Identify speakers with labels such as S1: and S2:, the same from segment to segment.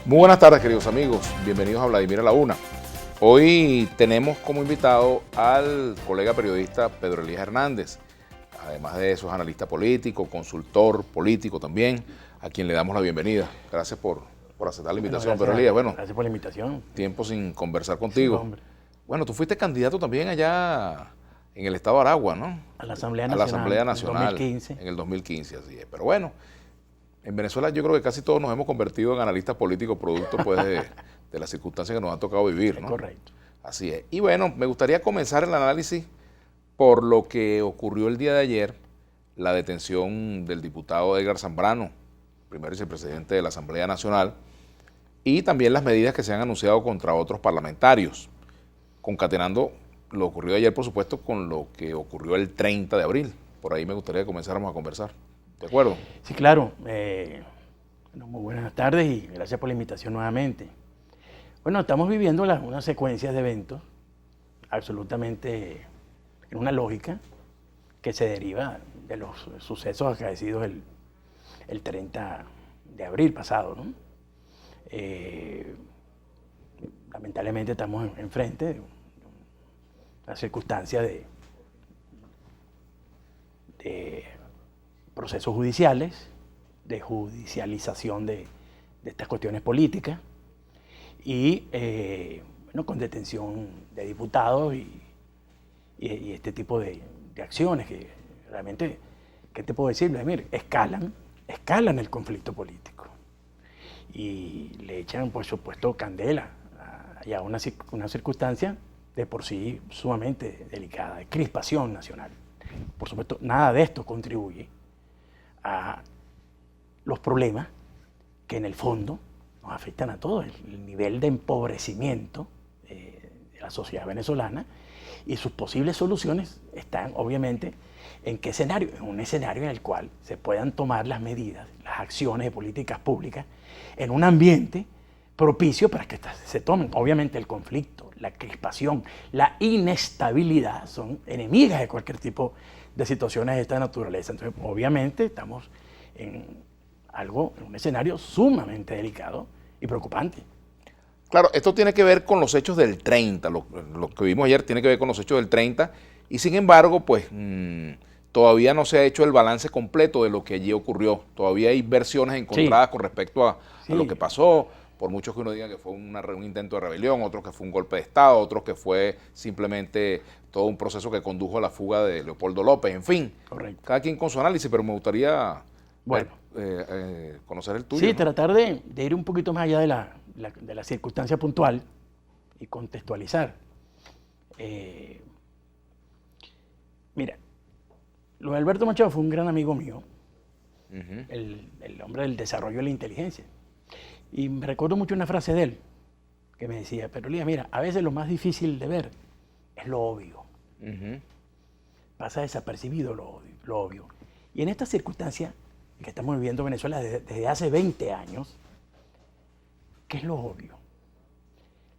S1: Muy buenas tardes, queridos amigos. Bienvenidos a Vladimir a la Una. Hoy tenemos como invitado al colega periodista Pedro Elías Hernández. Además de eso, es analista político, consultor político también, a quien le damos la bienvenida. Gracias por aceptar la invitación, Pedro Elías. Bueno,
S2: gracias por la invitación.
S1: Tiempo sin conversar contigo.
S2: Sí, hombre.
S1: Bueno, tú fuiste candidato también allá en el estado de Aragua, ¿no?
S2: A la Asamblea Nacional.
S1: A la Asamblea Nacional.
S2: En 2015.
S1: En el 2015, así es. Pero bueno, en Venezuela yo creo que casi todos nos hemos convertido en analistas políticos producto pues, de las circunstancias que nos han tocado vivir, ¿no?
S2: Correcto.
S1: Así es. Y bueno, me gustaría comenzar el análisis por lo que ocurrió el día de ayer, la detención del diputado Edgar Zambrano, primer vicepresidente de la Asamblea Nacional, y también las medidas que se han anunciado contra otros parlamentarios, concatenando lo ocurrido ayer, por supuesto, con lo que ocurrió el 30 de abril. Por ahí me gustaría que comenzáramos a conversar. ¿De acuerdo?
S2: Sí, claro. Muy buenas tardes y gracias por la invitación nuevamente. Bueno, estamos viviendo una secuencia de eventos absolutamente en una lógica que se deriva de los sucesos acaecidos el 30 de abril pasado, ¿no? Lamentablemente estamos enfrente de una circunstancia de procesos judiciales, de judicialización de estas cuestiones políticas y bueno, con detención de diputados y este tipo de acciones que realmente, ¿qué te puedo decir, Vladimir? Escalan el conflicto político y le echan, por supuesto, candela a una circunstancia de por sí sumamente delicada, de crispación nacional. Por supuesto, nada de esto contribuye a los problemas que en el fondo nos afectan a todos, el nivel de empobrecimiento de la sociedad venezolana, y sus posibles soluciones están obviamente en qué escenario, en un escenario en el cual se puedan tomar las medidas, las acciones de políticas públicas en un ambiente propicio para que se tomen. Obviamente el conflicto, la crispación, la inestabilidad son enemigas de cualquier tipo de situaciones de esta naturaleza. Entonces, obviamente estamos en un escenario sumamente delicado y preocupante.
S1: Claro, esto tiene que ver con los hechos del 30, lo que vimos ayer tiene que ver con los hechos del 30, y sin embargo, pues todavía no se ha hecho el balance completo de lo que allí ocurrió. Todavía hay versiones encontradas con respecto a lo que pasó, por muchos que uno diga que fue un intento de rebelión, otros que fue un golpe de Estado, otros que fue simplemente todo un proceso que condujo a la fuga de Leopoldo López, en fin.
S2: Correcto.
S1: Cada quien con su análisis, pero me gustaría conocer el tuyo.
S2: Sí,
S1: ¿no?
S2: tratar de ir un poquito más allá de la circunstancia puntual y contextualizar. Mira, Luis Alberto Machado fue un gran amigo mío, el hombre del desarrollo de la inteligencia. Y me recuerdo mucho una frase de él, que me decía, pero Lía, mira, a veces lo más difícil de ver es lo obvio. Pasa desapercibido lo obvio. Y en esta circunstancia que estamos viviendo en Venezuela desde hace 20 años, ¿qué es lo obvio?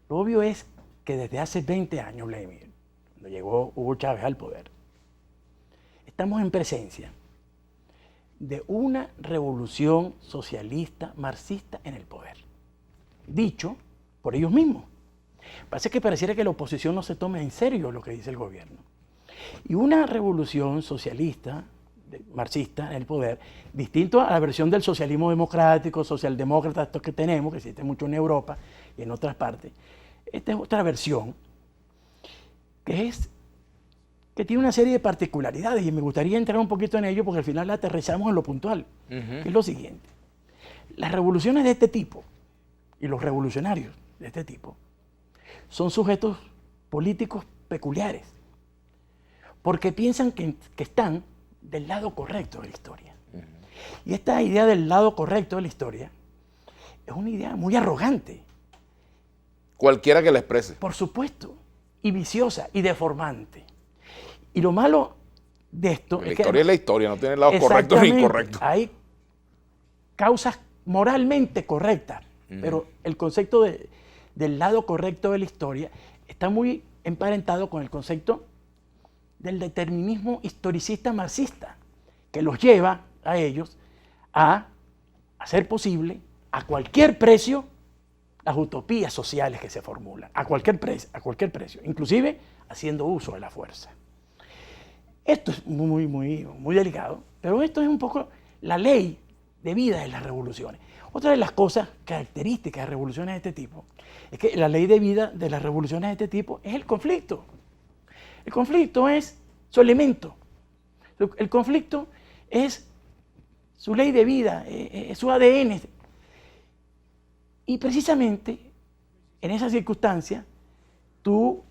S2: Lo obvio es que desde hace 20 años, Vladimir, cuando llegó Hugo Chávez al poder, estamos en presencia de una revolución socialista marxista en el poder, dicho por ellos mismos. Parece que pareciera que la oposición no se tome en serio lo que dice el gobierno. Y una revolución socialista, marxista en el poder, distinto a la versión del socialismo democrático, socialdemócrata, estos que tenemos, que existe mucho en Europa y en otras partes. Esta es otra versión que tiene una serie de particularidades y me gustaría entrar un poquito en ello porque al final la aterrizamos en lo puntual, que es lo siguiente. Las revoluciones de este tipo y los revolucionarios de este tipo son sujetos políticos peculiares porque piensan que están del lado correcto de la historia. Y esta idea del lado correcto de la historia es una idea muy arrogante.
S1: Cualquiera que la exprese.
S2: Por supuesto, y viciosa y deformante. Y lo malo de esto
S1: la historia es la historia, no tiene lados correctos ni incorrectos.
S2: Hay causas moralmente correctas, pero el concepto del lado correcto de la historia está muy emparentado con el concepto del determinismo historicista marxista, que los lleva a ellos a hacer posible, a cualquier precio, las utopías sociales que se formulan, a cualquier precio, inclusive haciendo uso de la fuerza. Esto es muy delicado, pero esto es un poco la ley de vida de las revoluciones. Otra de las cosas características de revoluciones de este tipo es que la ley de vida de las revoluciones de este tipo es el conflicto. El conflicto es su elemento. El conflicto es su ley de vida, es su ADN. Y precisamente en esa circunstancia, tú,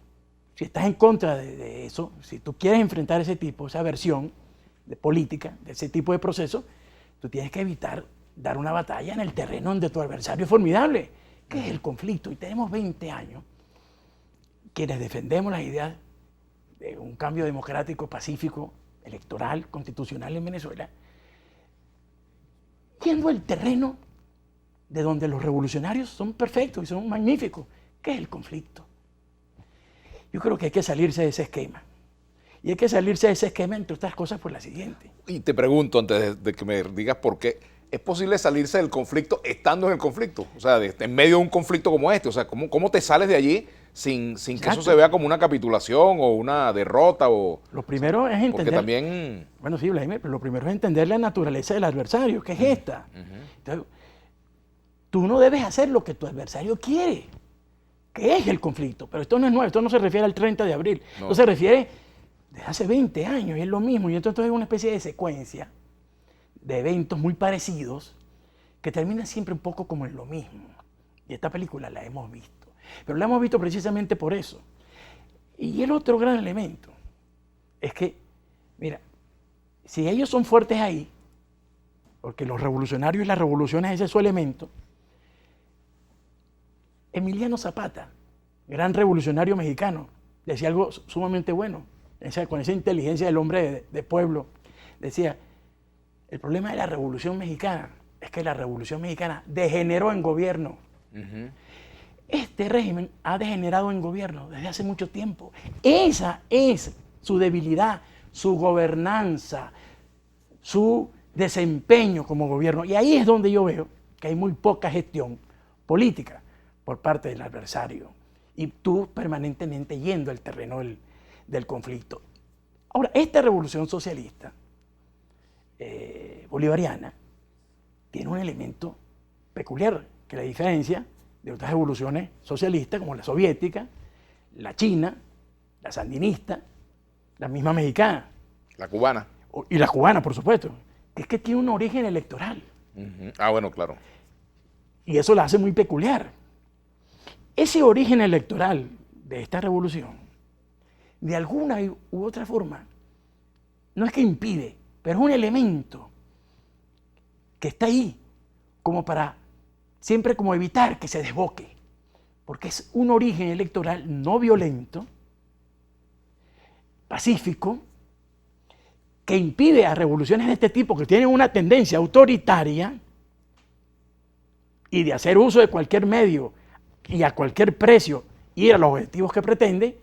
S2: si estás en contra de eso, si tú quieres enfrentar esa versión de política, de ese tipo de proceso, tú tienes que evitar dar una batalla en el terreno donde tu adversario es formidable, que es el conflicto. Y tenemos 20 años quienes defendemos las ideas de un cambio democrático, pacífico, electoral, constitucional en Venezuela, yendo al terreno de donde los revolucionarios son perfectos y son magníficos, que es el conflicto. Yo creo que hay que salirse de ese esquema. Y hay que salirse de ese esquema, entre otras cosas, por la siguiente.
S1: Y te pregunto, antes de que me digas por qué, ¿es posible salirse del conflicto estando en el conflicto? O sea, en medio de un conflicto como este. O sea, ¿cómo te sales de allí sin que eso se vea como una capitulación o una derrota?
S2: Lo primero es entender...
S1: Porque también...
S2: Bueno, sí, Vladimir, pero lo primero es entender la naturaleza del adversario, que es esta. Entonces, tú no debes hacer lo que tu adversario quiere, que es el conflicto. Pero esto no es nuevo, esto no se refiere al 30 de abril. No. Esto se refiere desde hace 20 años y es lo mismo. Y entonces es una especie de secuencia de eventos muy parecidos que terminan siempre un poco como en lo mismo. Y esta película la hemos visto. Pero la hemos visto precisamente por eso. Y el otro gran elemento es que, mira, si ellos son fuertes ahí, porque los revolucionarios y las revoluciones ese es su elemento, Emiliano Zapata, gran revolucionario mexicano, decía algo sumamente bueno, con esa inteligencia del hombre de pueblo, decía, el problema de la Revolución Mexicana es que la Revolución Mexicana degeneró en gobierno. Este régimen ha degenerado en gobierno desde hace mucho tiempo. Esa es su debilidad, su gobernanza, su desempeño como gobierno. Y ahí es donde yo veo que hay muy poca gestión política por parte del adversario. Y tú permanentemente yendo al terreno del conflicto. Ahora, esta revolución socialista bolivariana tiene un elemento peculiar que la diferencia de otras revoluciones socialistas como la soviética, la china, la sandinista, la misma mexicana.
S1: La cubana.
S2: Y la cubana, por supuesto, que es que tiene un origen electoral.
S1: Ah, bueno, claro.
S2: Y eso la hace muy peculiar. Ese origen electoral de esta revolución, de alguna u otra forma, no es que impide, pero es un elemento que está ahí como para siempre como evitar que se desboque, porque es un origen electoral no violento, pacífico, que impide a revoluciones de este tipo que tienen una tendencia autoritaria y de hacer uso de cualquier medio y a cualquier precio ir a los objetivos que pretende,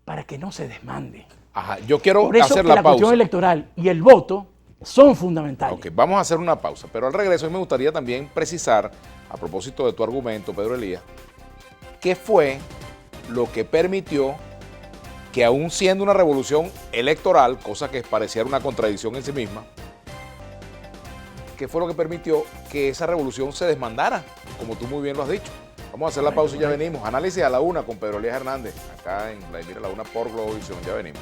S2: para que no se desmande.
S1: Ajá, yo quiero
S2: Por eso
S1: hacer
S2: que
S1: la
S2: la
S1: pausa.
S2: cuestión electoral y el voto son fundamentales.
S1: Ok, vamos a hacer una pausa, pero al regreso me gustaría también precisar, a propósito de tu argumento, Pedro Elías, qué fue lo que permitió que aún siendo una revolución electoral, cosa que pareciera una contradicción en sí misma, qué fue lo que permitió que esa revolución se desmandara, como tú muy bien lo has dicho. Vamos a hacer la pausa y ya venimos. Análisis a la una con Pedro Elías Hernández, acá en Vladimir a la una por Globovisión. Ya venimos.